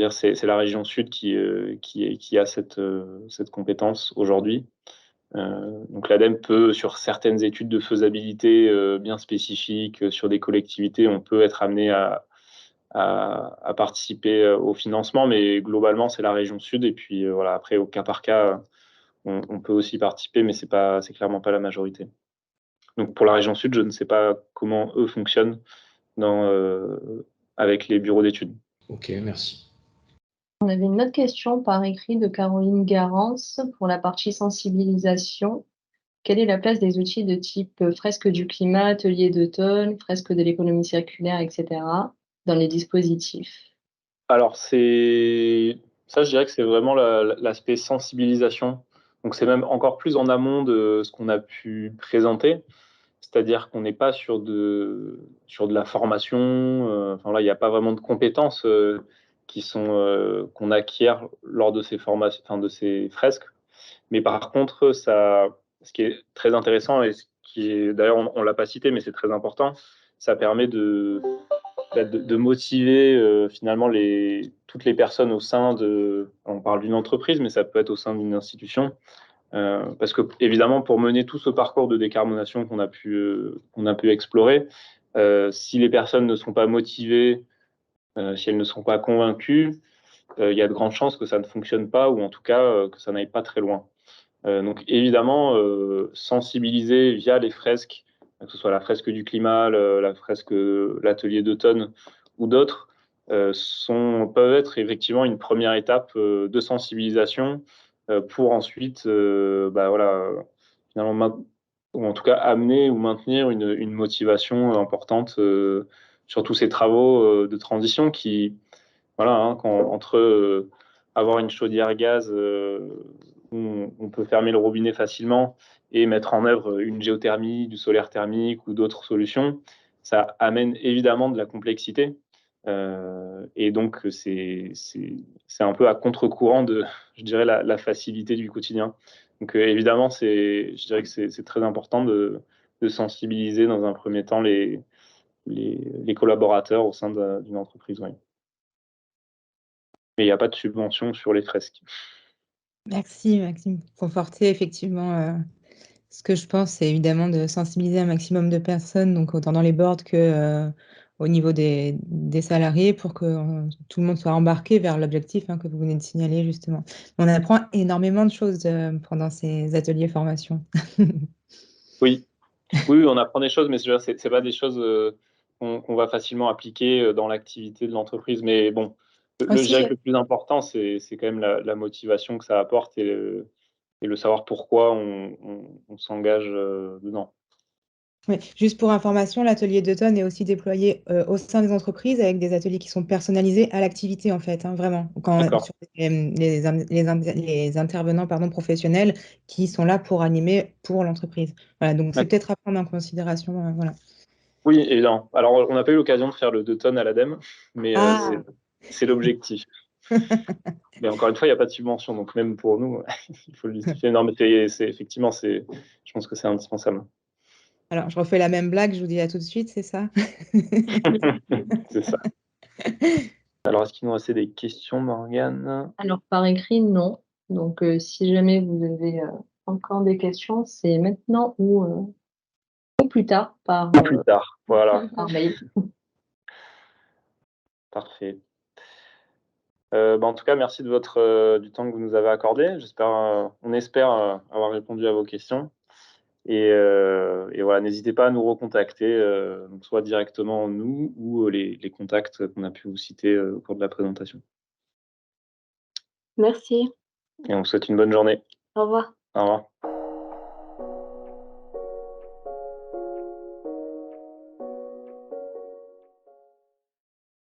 c'est la région sud qui a cette compétence aujourd'hui. Donc l'ADEME peut, sur certaines études de faisabilité bien spécifiques, sur des collectivités, on peut être amené à participer au financement, mais globalement, c'est la région sud. Et puis après, au cas par cas, on peut aussi participer, mais c'est clairement pas la majorité. Donc pour la région sud, je ne sais pas comment eux fonctionnent avec les bureaux d'études. Ok, merci. On avait une autre question par écrit de Caroline Garance pour la partie sensibilisation. Quelle est la place des outils de type fresque du climat, atelier d'automne, fresque de l'économie circulaire, etc. dans les dispositifs? Alors, ça, je dirais que c'est vraiment l'aspect sensibilisation. Donc, c'est même encore plus en amont de ce qu'on a pu présenter. C'est-à-dire qu'on n'est pas sur de la formation. Enfin, là, il n'y a pas vraiment de compétences qu'on acquiert lors de ces formations, enfin, de ces fresques. Mais par contre, ce qui est très intéressant et ce qui est, d'ailleurs, on l'a pas cité, mais c'est très important, ça permet de motiver finalement toutes les personnes au sein on parle d'une entreprise, mais ça peut être au sein d'une institution. Parce que évidemment, pour mener tout ce parcours de décarbonation qu'on a pu explorer, si les personnes ne sont pas motivées, si elles ne sont pas convaincues, il y a de grandes chances que ça ne fonctionne pas, ou en tout cas que ça n'aille pas très loin. Donc évidemment, sensibiliser via les fresques, que ce soit la fresque du climat, l'atelier d'automne ou d'autres, peuvent être effectivement une première étape de sensibilisation pour ensuite, finalement, ou en tout cas amener ou maintenir une motivation importante sur tous ces travaux de transition qui, voilà, hein, entre avoir une chaudière gaz où on peut fermer le robinet facilement et mettre en œuvre une géothermie, du solaire thermique ou d'autres solutions, ça amène évidemment de la complexité. Et donc, c'est un peu à contre-courant de, je dirais, la facilité du quotidien. Donc, évidemment, je dirais que c'est très important de sensibiliser dans un premier temps les collaborateurs au sein d'une entreprise. Oui. Mais il n'y a pas de subvention sur les fresques. Merci Maxime. Conforter effectivement, ce que je pense, c'est évidemment de sensibiliser un maximum de personnes, donc autant dans les boards que au niveau des salariés, pour que tout le monde soit embarqué vers l'objectif que vous venez de signaler justement. On apprend énormément de choses pendant ces ateliers formation. Oui, on apprend des choses, mais c'est pas des choses qu'on va facilement appliquer dans l'activité de l'entreprise. Mais bon, je dirais que le plus important, c'est quand même la motivation que ça apporte et le savoir pourquoi on s'engage dedans. Oui, juste pour information, l'atelier d'automne est aussi déployé au sein des entreprises avec des ateliers qui sont personnalisés à l'activité, en fait, vraiment. Sur les intervenants professionnels qui sont là pour animer pour l'entreprise. Voilà, donc c'est peut-être à prendre en considération. Voilà. Oui, évidemment. Alors, on n'a pas eu l'occasion de faire le d'automne à l'ADEME, mais c'est l'objectif. Mais encore une fois, il n'y a pas de subvention, donc même pour nous, il faut le justifier. Non, mais effectivement, je pense que c'est indispensable. Alors, je refais la même blague, je vous dis à tout de suite, c'est ça? C'est ça. Alors, est-ce qu'il nous restait des questions, Morgane? Alors, par écrit, non. Donc, si jamais vous avez encore des questions, c'est maintenant ou plus tard plus tard, voilà. Par mail. Parfait. En tout cas, merci du temps que vous nous avez accordé. On espère avoir répondu à vos questions. Et voilà, n'hésitez pas à nous recontacter, donc soit directement nous ou les contacts qu'on a pu vous citer au cours de la présentation. Merci. Et on vous souhaite une bonne journée. Au revoir. Au revoir.